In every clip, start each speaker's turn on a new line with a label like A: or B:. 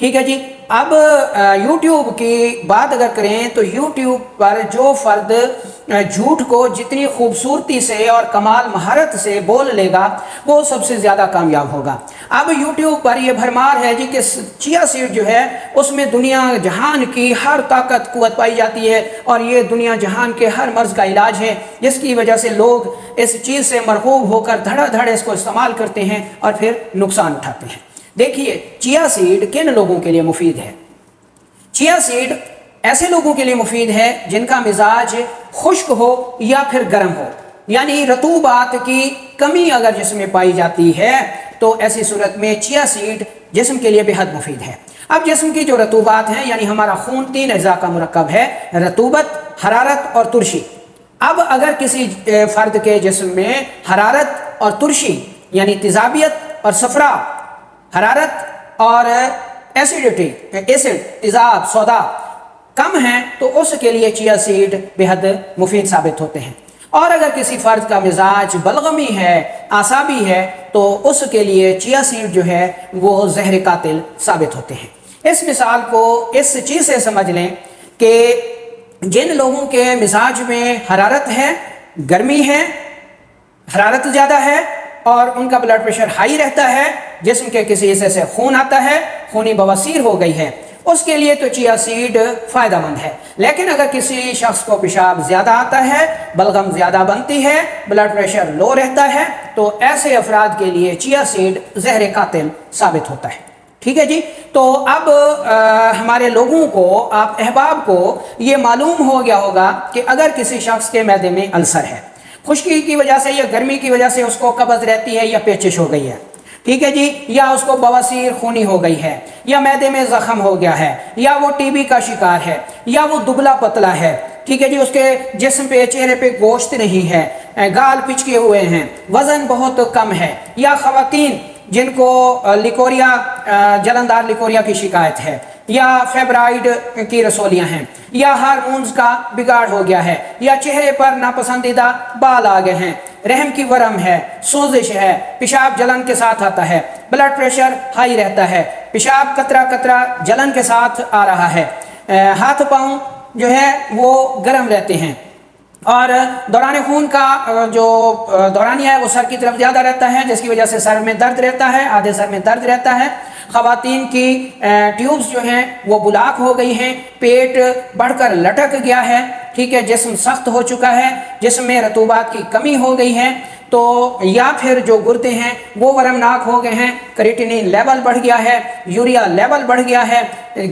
A: ٹھیک ہے جی. اب یوٹیوب کی بات اگر کریں تو یوٹیوب پر جو فرد جھوٹ کو جتنی خوبصورتی سے اور کمال مہارت سے بول لے گا وہ سب سے زیادہ کامیاب ہوگا. اب یوٹیوب پر یہ بھرمار ہے جی کہ چیا سیڈ جو ہے اس میں دنیا جہان کی ہر طاقت قوت پائی جاتی ہے اور یہ دنیا جہان کے ہر مرض کا علاج ہے، جس کی وجہ سے لوگ اس چیز سے مرغوب ہو کر دھڑا دھڑ اس کو استعمال کرتے ہیں اور پھر نقصان اٹھاتے ہیں. دیکھیے چیا سیڈ کن لوگوں کے لیے مفید ہے؟ چیا سیڈ ایسے لوگوں کے لیے مفید ہے جن کا مزاج خشک ہو یا پھر گرم ہو، یعنی رطوبات کی کمی اگر جسم میں پائی جاتی ہے تو ایسی صورت میں چیا سیڈ جسم کے لیے بے حد مفید ہے. اب جسم کی جو رطوبات ہیں، یعنی ہمارا خون 3 اجزاء کا مرکب ہے، رطوبت، حرارت اور ترشی. اب اگر کسی فرد کے جسم میں حرارت اور ترشی یعنی تیزابیت اور صفرا، حرارت اور ایسیڈیٹی، ایسڈ، تیزاب، سودا کم ہیں تو اس کے لیے چیا سیڈ بے حد مفید ثابت ہوتے ہیں. اور اگر کسی فرد کا مزاج بلغمی ہے، اعصابی ہے، تو اس کے لیے چیا سیڈ جو ہے وہ زہر قاتل ثابت ہوتے ہیں. اس مثال کو اس چیز سے سمجھ لیں کہ جن لوگوں کے مزاج میں حرارت ہے، گرمی ہے، حرارت زیادہ ہے اور ان کا بلڈ پریشر ہائی رہتا ہے، جسم کے کسی حصے سے خون آتا ہے، خونی بواسیر ہو گئی ہے، اس کے لیے تو چیا سیڈ فائدہ مند ہے. لیکن اگر کسی شخص کو پیشاب زیادہ آتا ہے، بلغم زیادہ بنتی ہے، بلڈ پریشر لو رہتا ہے، تو ایسے افراد کے لیے چیا سیڈ زہر قاتل ثابت ہوتا ہے. ٹھیک ہے جی. تو اب ہمارے لوگوں کو، آپ احباب کو یہ معلوم ہو گیا ہوگا کہ اگر کسی شخص کے معدے میں السر ہے، خشکی کی وجہ سے یا گرمی کی وجہ سے اس کو قبض رہتی ہے یا پیچش ہو گئی ہے، ٹھیک ہے جی، یا اس کو بواسیر خونی ہو گئی ہے، یا معدے میں زخم ہو گیا ہے، یا وہ ٹی بی کا شکار ہے، یا وہ دبلا پتلا ہے، ٹھیک ہے جی، اس کے جسم پہ، چہرے پہ گوشت نہیں ہے، گال پچکے ہوئے ہیں، وزن بہت کم ہے، یا خواتین جن کو لیکوریا، جلندار لیکوریا کی شکایت ہے، یا فیبرائڈ کی رسولیاں ہیں، یا ہارمونز کا بگاڑ ہو گیا ہے، یا چہرے پر ناپسندیدہ بال آ گئے ہیں، رحم کی ورم ہے، سوزش ہے، پیشاب جلن کے ساتھ آتا ہے، بلڈ پریشر ہائی رہتا ہے، پیشاب قطرہ قطرہ جلن کے ساتھ آ رہا ہے، ہاتھ پاؤں جو ہے وہ گرم رہتے ہیں، اور دوران خون کا جو دورانیہ ہے وہ سر کی طرف زیادہ رہتا ہے، جس کی وجہ سے سر میں درد رہتا ہے، آدھے سر میں درد رہتا ہے. خواتین کی ٹیوبز جو ہیں وہ بلاک ہو گئی ہیں، پیٹ بڑھ کر لٹک گیا ہے، ٹھیک ہے، جسم سخت ہو چکا ہے، جسم میں رطوبات کی کمی ہو گئی ہے، تو یا پھر جو گردے ہیں وہ ورمناک ہو گئے ہیں، کریٹینین لیول بڑھ گیا ہے، یوریا لیول بڑھ گیا ہے،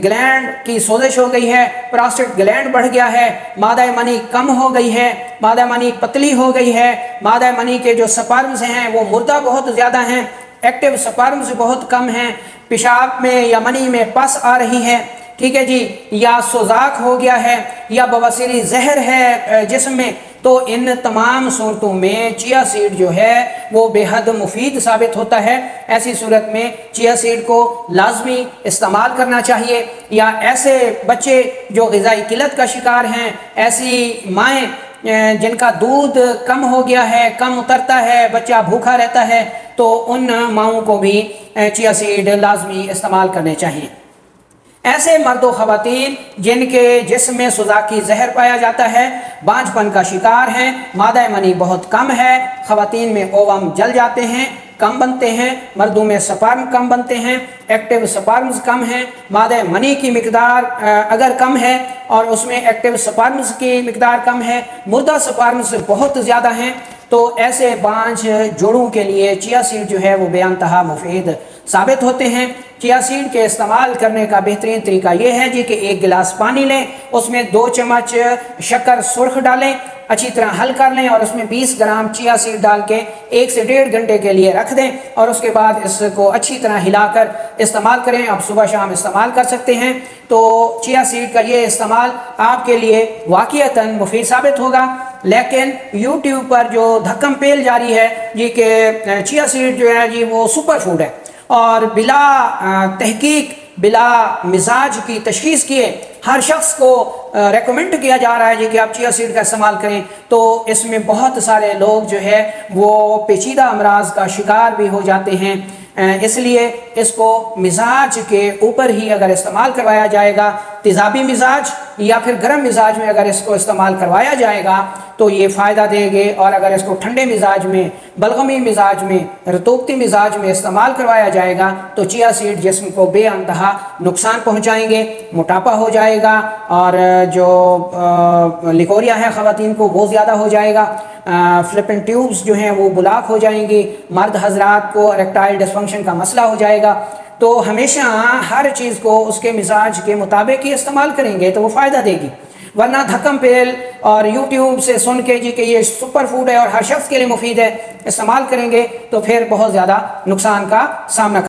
A: گلینڈ کی سوزش ہو گئی ہے، پراسٹیٹ گلینڈ بڑھ گیا ہے، مادہ منی کم ہو گئی ہے، مادہ منی پتلی ہو گئی ہے، مادہ منی کے جو سپرمز ہیں وہ مردہ بہت زیادہ ہیں، ایکٹیو سپرمز بہت کم ہیں، پیشاب میں یا منی میں پس آ رہی ہے، ٹھیک ہے جی، یا سوزاک ہو گیا ہے، یا بواسیری زہر ہے جسم میں. تو ان تمام صورتوں میں چیا سیڈ جو ہے وہ بے حد مفید ثابت ہوتا ہے. ایسی صورت میں چیا سیڈ کو لازمی استعمال کرنا چاہیے. یا ایسے بچے جو غذائی قلت کا شکار ہیں، ایسی مائیں جن کا دودھ کم ہو گیا ہے، کم اترتا ہے، بچہ بھوکا رہتا ہے، تو ان ماؤں کو بھی چیا سیڈ لازمی استعمال کرنے چاہیے. ایسے مرد و خواتین جن کے جسم میں سوزاکی زہر پایا جاتا ہے، بانجھ پن کا شکار ہیں، مادہ منی بہت کم ہے، خواتین میں اووم جل جاتے ہیں، کم بنتے ہیں، مردوں میں سپرم کم بنتے ہیں، ایکٹیو سپرمز کم ہیں، مادہ منی کی مقدار اگر کم ہے اور اس میں ایکٹیو سپرمز کی مقدار کم ہے، مردہ سپرمز بہت زیادہ ہیں، تو ایسے بانجھ جوڑوں کے لیے چیا سیڈ جو ہے وہ بے انتہا مفید ثابت ہوتے ہیں. چیا سیڈ کے استعمال کرنے کا بہترین طریقہ یہ ہے جی کہ 1 گلاس پانی لیں، اس میں 2 چمچ شکر سرخ ڈالیں، اچھی طرح حل کر لیں اور اس میں 20 گرام چیا سیڈ ڈال کے 1 سے 1.5 گھنٹے کے لیے رکھ دیں، اور اس کے بعد اس کو اچھی طرح ہلا کر استعمال کریں. آپ صبح شام استعمال کر سکتے ہیں. تو چیا سیڈ کا یہ استعمال آپ کے لیے واقعتاً مفید ثابت ہوگا. لیکن یوٹیوب پر جو دھکم پیل جاری ہے جی کہ چیا سیڈ جو ہے جی وہ سپر فوڈ ہے، اور بلا تحقیق، بلا مزاج کی تشخیص کیے ہر شخص کو ریکمنڈ کیا جا رہا ہے جی کہ آپ چیا سیڈ کا استعمال کریں، تو اس میں بہت سارے لوگ جو ہے وہ پیچیدہ امراض کا شکار بھی ہو جاتے ہیں. اس لیے اس کو مزاج کے اوپر ہی اگر استعمال کروایا جائے گا، تیزابی مزاج یا پھر گرم مزاج میں اگر اس کو استعمال کروایا جائے گا تو یہ فائدہ دے گے، اور اگر اس کو ٹھنڈے مزاج میں، بلغمی مزاج میں، رطوبتی مزاج میں استعمال کروایا جائے گا تو چیا سیڈ جسم کو بے انتہا نقصان پہنچائیں گے، موٹاپا ہو جائے گا، اور جو لیکوریا ہے خواتین کو وہ زیادہ ہو جائے گا، فلپن ٹیوبز جو ہیں وہ بلاک ہو جائیں گی، مرد حضرات کو اریکٹائل ڈسفنکشن کا مسئلہ ہو جائے گا۔ تو ہمیشہ ہر چیز کو اس کے مزاج کے مطابق ہی استعمال کریں گے تو وہ فائدہ دے گی، ورنہ دھکم پیل اور یوٹیوب سے سن کے جی کہ یہ سپر فوڈ ہے اور ہر شخص کے لیے مفید ہے استعمال کریں گے تو پھر بہت زیادہ نقصان کا سامنا